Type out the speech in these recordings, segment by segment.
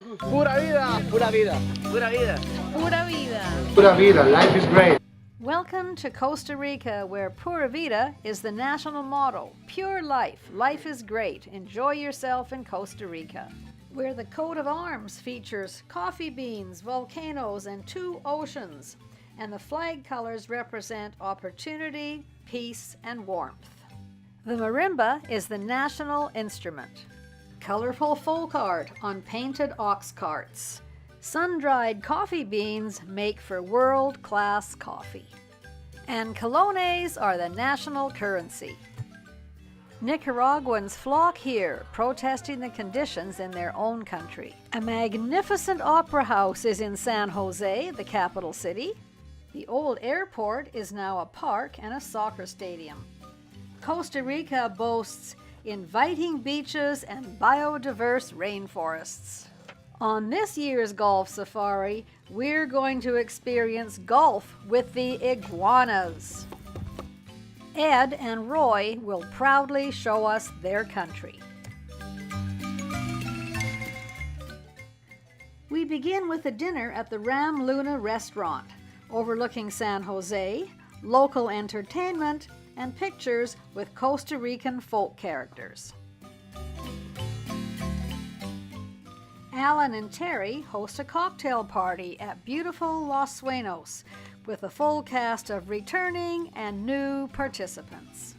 Pura vida, pura vida, pura vida. Pura Vida. Pura Vida, life is great. Welcome to Costa Rica, where Pura Vida is the national motto. Pure life. Life is great. Enjoy yourself in Costa Rica. Where the coat of arms features coffee beans, volcanoes, and 2 oceans. And the flag colors represent opportunity, peace, and warmth. The marimba is the national instrument. Colorful folk art on painted ox carts. Sun-dried coffee beans make for world-class coffee. And colones are the national currency. Nicaraguans flock here, protesting the conditions in their own country. A magnificent opera house is in San Jose, the capital city. The old airport is now a park and a soccer stadium. Costa Rica boasts inviting beaches and biodiverse rainforests. On this year's golf safari, we're going to experience golf with the iguanas. Ed and Roy will proudly show us their country. We begin with a dinner at the Ram Luna restaurant, overlooking San Jose, local entertainment, and pictures with Costa Rican folk characters. Alan and Terry host a cocktail party at beautiful Los Sueños with a full cast of returning and new participants.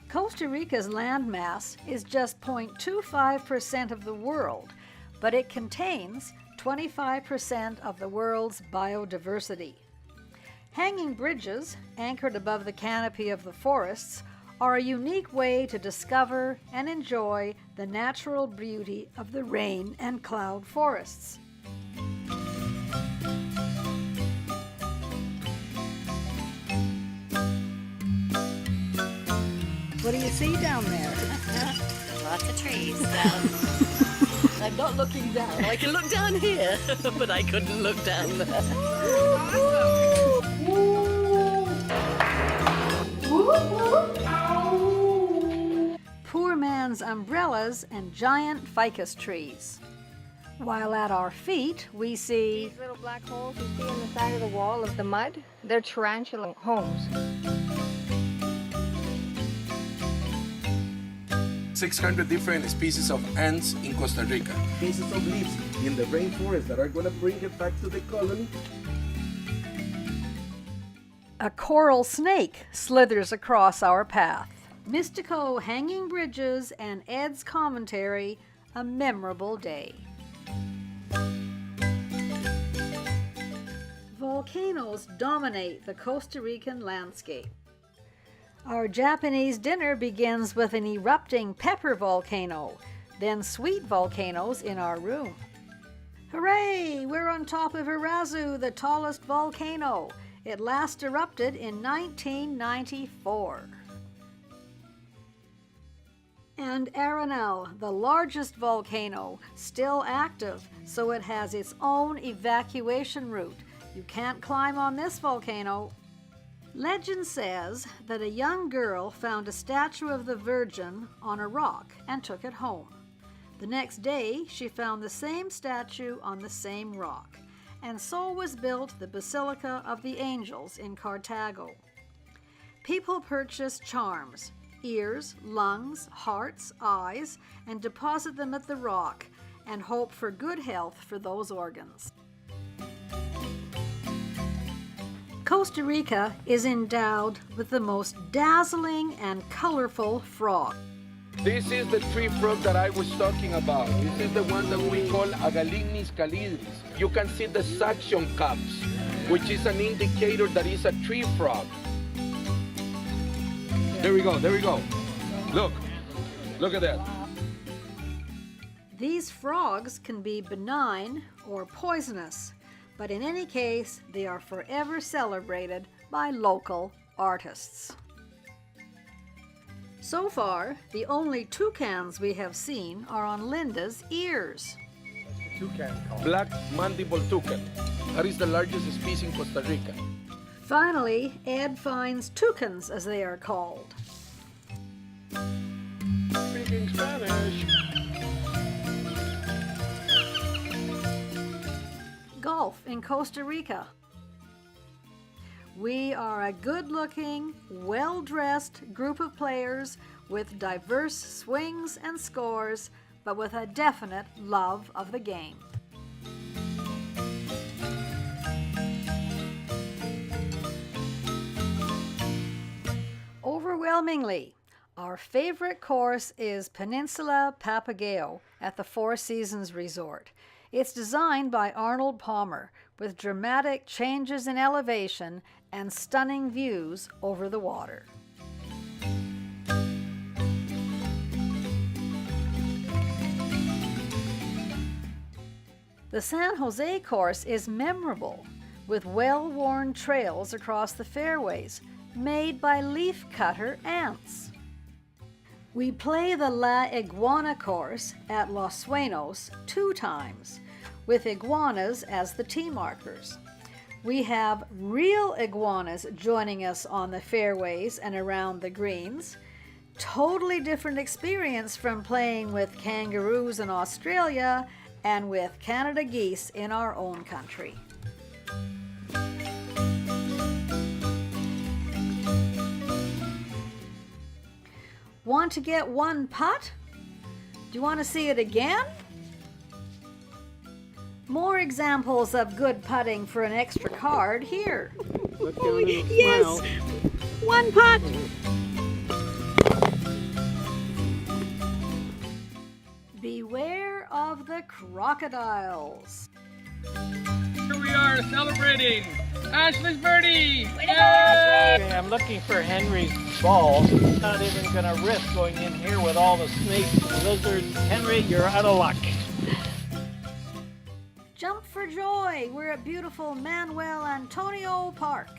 Costa Rica's landmass is just 0.25% of the world, but it contains 25% of the world's biodiversity. Hanging bridges, anchored above the canopy of the forests, are a unique way to discover and enjoy the natural beauty of the rain and cloud forests. What do you see down there? Lots of trees. I'm not looking down. I can look down here, but I couldn't look down there. Poor man's umbrellas and giant ficus trees. While at our feet, we see These little black holes you see in the side of the wall of the mud, they're tarantula homes. 600 different species of ants in Costa Rica. Pieces of leaves in the rainforest that are going to bring it back to the colony. a coral snake slithers across our path. Mystico hanging bridges and Ed's commentary, a memorable day. Volcanoes dominate the Costa Rican landscape. Our Japanese dinner begins with an erupting pepper volcano, then sweet volcanoes in our room. Hooray! We're on top of Irazu, the tallest volcano. It last erupted in 1994. And Arenal, the largest volcano, still active, so it has its own evacuation route. You can't climb on this volcano. Legend says that a young girl found a statue of the Virgin on a rock and took it home. The next day, she found the same statue on the same rock, and so was built the Basilica of the Angels in Cartago. People purchase charms, ears, lungs, hearts, eyes, and deposit them at the rock and hope for good health for those organs. Costa Rica is endowed with the most dazzling and colorful frog. This is the tree frog that I was talking about. This is the one that we call Agalignis calidris. You can see the suction cups, which is an indicator that it's a tree frog. There we go, there we go. Look at that. These frogs can be benign or poisonous, but in any case, they are forever celebrated by local artists. So far, the only toucans we have seen are on Linda's ears. toucan called? Black mandible toucan. That is the largest species in Costa Rica. Finally, Ed finds toucans, as they are called. Speaking Spanish. Golf in Costa Rica. We are a good-looking, well-dressed group of players with diverse swings and scores, but with a definite love of the game. Overwhelmingly, our favorite course is Peninsula Papagayo at the Four Seasons Resort. It's designed by Arnold Palmer with dramatic changes in elevation and stunning views over the water. The San Jose course is memorable with well-worn trails across the fairways made by leafcutter ants. We play the La Iguana course at Los Sueños 2 times, with iguanas as the tee markers. We have real iguanas joining us on the fairways and around the greens. Totally different experience from playing with kangaroos in Australia and with Canada geese in our own country. Want to get one putt? Do you want to see it again? More examples of good putting for an extra card here. Yes! One putt! Beware of the crocodiles. Here we are celebrating Ashley's birdie! Yay! I'm looking for Henry's ball. Not even gonna risk going in here with all the snakes and lizards. Henry, you're out of luck. Jump for joy! We're at beautiful Manuel Antonio Park.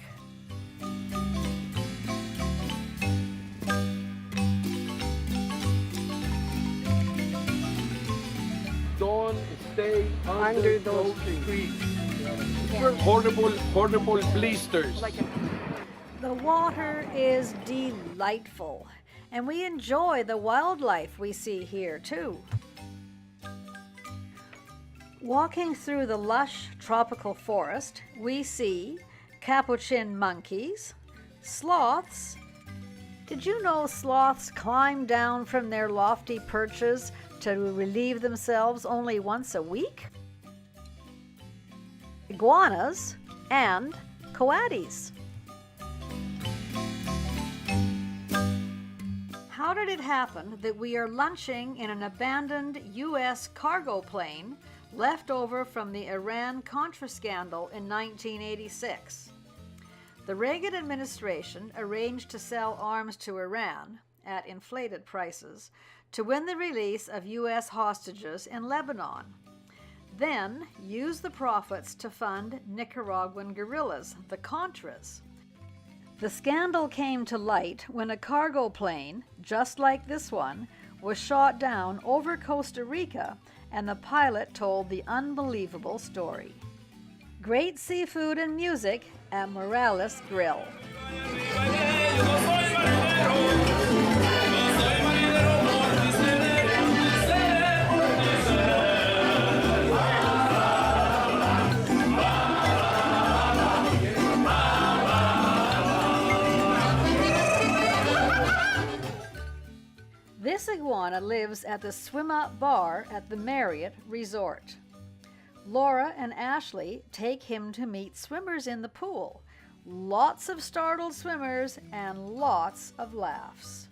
Don't stay Under those trees. Horrible blisters. The water is delightful, and we enjoy the wildlife we see here too. Walking through the lush tropical forest, we see capuchin monkeys, sloths. Did you know sloths climb down from their lofty perches to relieve themselves only once a week? Iguanas and coatis. How did it happen that we are lunching in an abandoned U.S. cargo plane left over from the Iran-Contra scandal in 1986? The Reagan administration arranged to sell arms to Iran at inflated prices to win the release of U.S. hostages in Lebanon. Then used the profits to fund Nicaraguan guerrillas, the Contras. The scandal came to light when a cargo plane, just like this one, was shot down over Costa Rica, and the pilot told the unbelievable story. Great seafood and music at Morales Grill. This iguana lives at the Swim Up Bar at the Marriott Resort. Laura and Ashley take him to meet swimmers in the pool. Lots of startled swimmers and lots of laughs.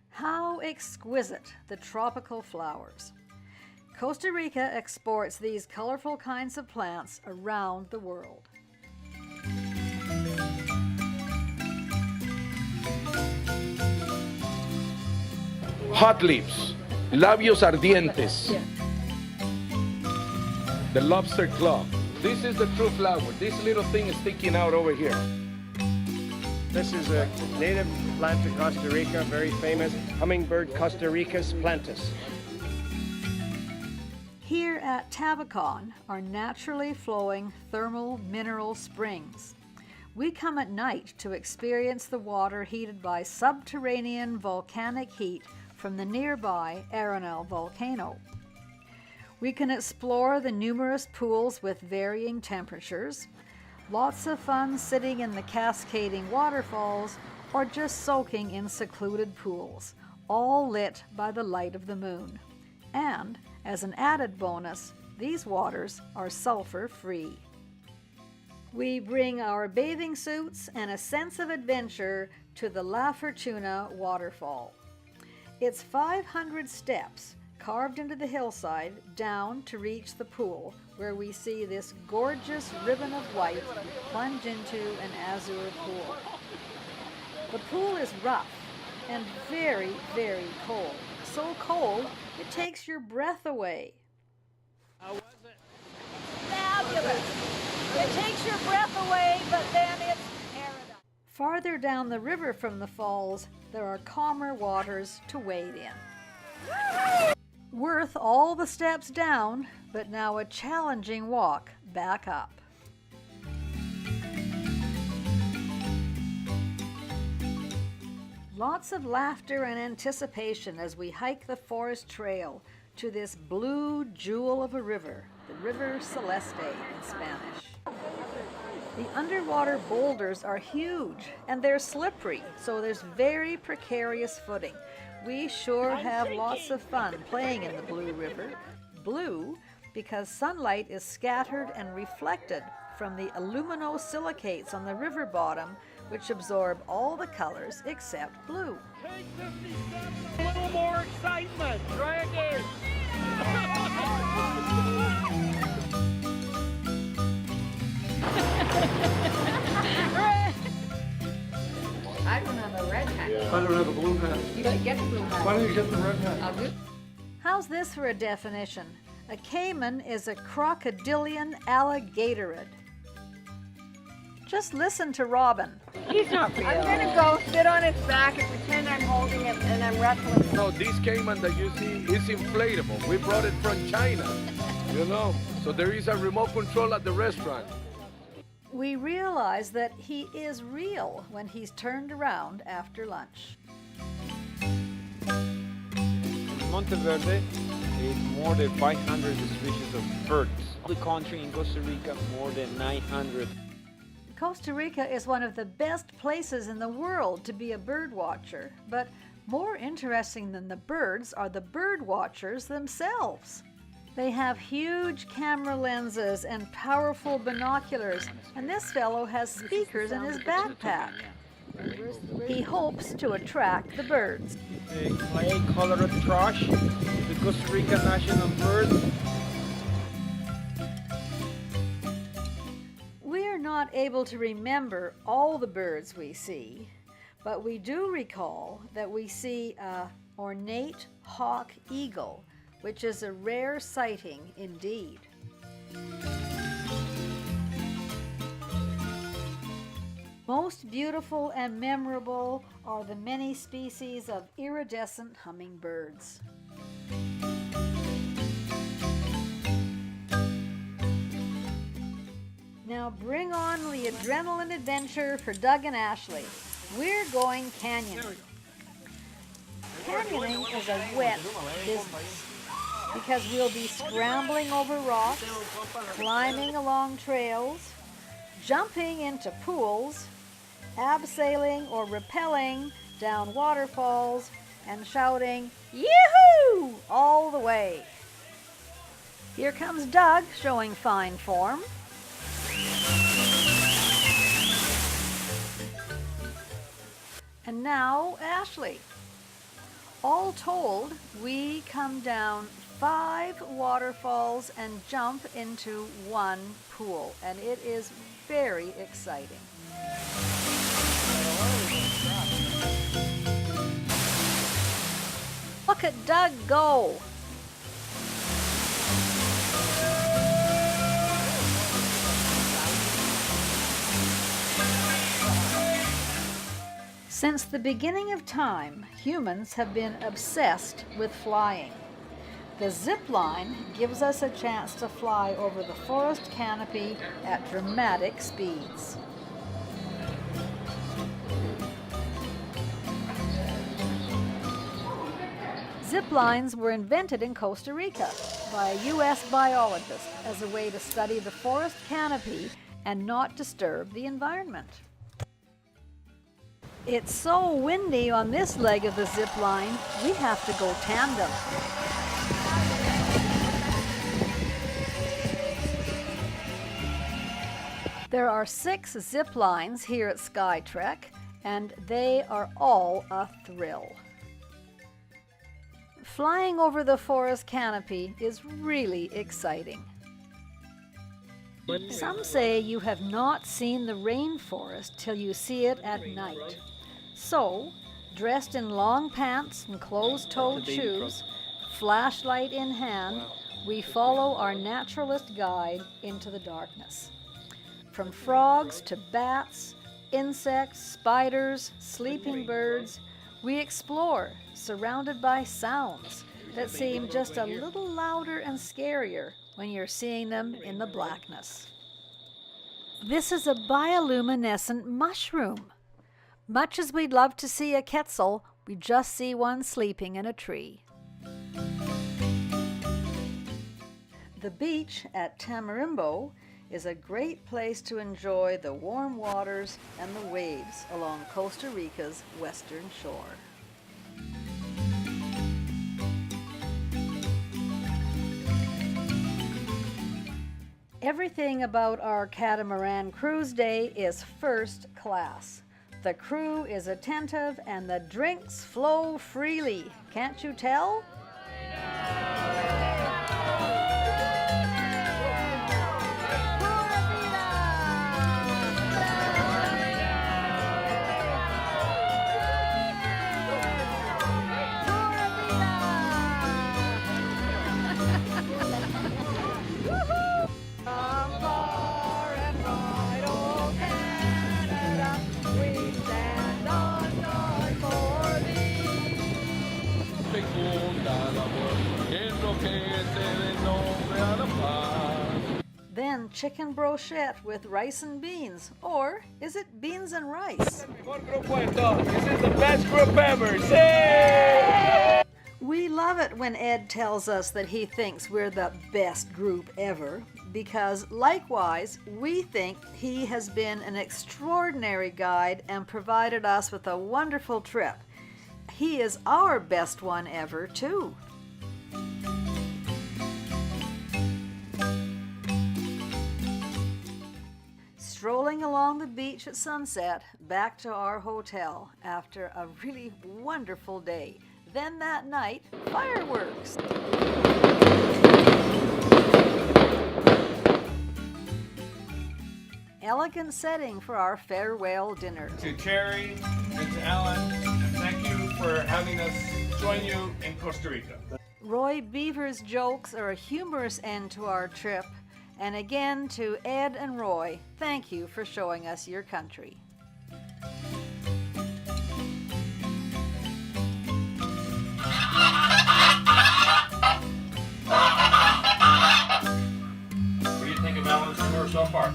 How exquisite the tropical flowers. Costa Rica exports these colorful kinds of plants around the world. Hot lips, labios ardientes, the lobster claw, This is the true flower. This little thing is sticking out over here. This is a native plant to Costa Rica, very famous, hummingbird Costa Ricas plantus. Here at Tabacon are naturally flowing thermal mineral springs. We come at night to experience the water heated by subterranean volcanic heat from the nearby Arenal volcano. We can explore the numerous pools with varying temperatures, lots of fun sitting in the cascading waterfalls or just soaking in secluded pools, all lit by the light of the moon. And as an added bonus, these waters are sulfur-free. We bring our bathing suits and a sense of adventure to the La Fortuna waterfall. It's 500 steps carved into the hillside down to reach the pool, where we see this gorgeous ribbon of white plunge into an azure pool. The pool is rough and very, very cold. So cold, it takes your breath away. How was it? Fabulous! It takes your breath away, but then it's paradise. Farther down the river from the falls, there are calmer waters to wade in. Worth all the steps down, but now a challenging walk back up. Lots of laughter and anticipation as we hike the forest trail to this blue jewel of a river, the River Celeste in Spanish. The underwater boulders are huge and they're slippery, so there's very precarious footing. We sure have lots of fun playing in the Blue River. Blue because sunlight is scattered and reflected from the aluminosilicates on the river bottom, which absorb all the colors except blue. A little more excitement. Try again. I don't have a red hat. I don't have a blue hat. You should get the blue hat. Why don't you get the red hat? I'll do. How's this for a definition? A caiman is a crocodilian alligatorid. Just listen to Robin. He's not real. I'm gonna go sit on its back and pretend I'm holding him and I'm wrestling him. No, this caiman that you see is inflatable. We brought it from China, you know. So there is a remote control at the restaurant. We realize that he is real when he's turned around after lunch. Monteverde is more than 500 species of birds. The country in Costa Rica, more than 900. Costa Rica is one of the best places in the world to be a bird watcher, but more interesting than the birds are the bird watchers themselves. They have huge camera lenses and powerful binoculars, and this fellow has speakers in his backpack. He hopes to attract the birds. The clay-colored thrush, the Costa Rica national bird. We're not able to remember all the birds we see, but we do recall that we see a ornate hawk eagle, which is a rare sighting indeed. Most beautiful and memorable are the many species of iridescent hummingbirds. Now bring on the adrenaline adventure for Doug and Ashley. We're going canyoning. Canyoning is a wet business because we'll be scrambling over rocks, climbing along trails, jumping into pools, abseiling or rappelling down waterfalls, and shouting, "Yoo-hoo!" all the way. Here comes Doug showing fine form. And now Ashley. All told, we come down 5 waterfalls and jump into 1 pool, and it is very exciting. Look at Doug go. Since the beginning of time, humans have been obsessed with flying. The zip line gives us a chance to fly over the forest canopy at dramatic speeds. Zip lines were invented in Costa Rica by a U.S. biologist as a way to study the forest canopy and not disturb the environment. It's so windy on this leg of the zip line, we have to go tandem. There are 6 zip lines here at SkyTrek, and they are all a thrill. Flying over the forest canopy is really exciting. Some say you have not seen the rainforest till you see it at night. So, dressed in long pants and closed-toed shoes, flashlight in hand, we follow our naturalist guide into the darkness. From frogs to bats, insects, spiders, sleeping birds, we explore, surrounded by sounds that seem just a little louder and scarier when you're seeing them in the blackness. This is a bioluminescent mushroom. Much as we'd love to see a quetzal, we just see one sleeping in a tree. The beach at Tamarimbo is a great place to enjoy the warm waters and the waves along Costa Rica's western shore. Everything about our catamaran cruise day is first class. The crew is attentive and the drinks flow freely. Can't you tell? Then chicken brochette with rice and beans, or is it beans and rice? This is the best group ever. Say! We love it when Ed tells us that he thinks we're the best group ever, because likewise, we think he has been an extraordinary guide and provided us with a wonderful trip. He is our best one ever, too. Strolling along the beach at sunset, back to our hotel after a really wonderful day. Then that night, fireworks. Elegant setting for our farewell dinner. To Terry and to Alan, and thank you for having us join you in Costa Rica. Roy Beaver's jokes are a humorous end to our trip. And again, to Ed and Roy, thank you for showing us your country. What do you think of Alan's tour so far?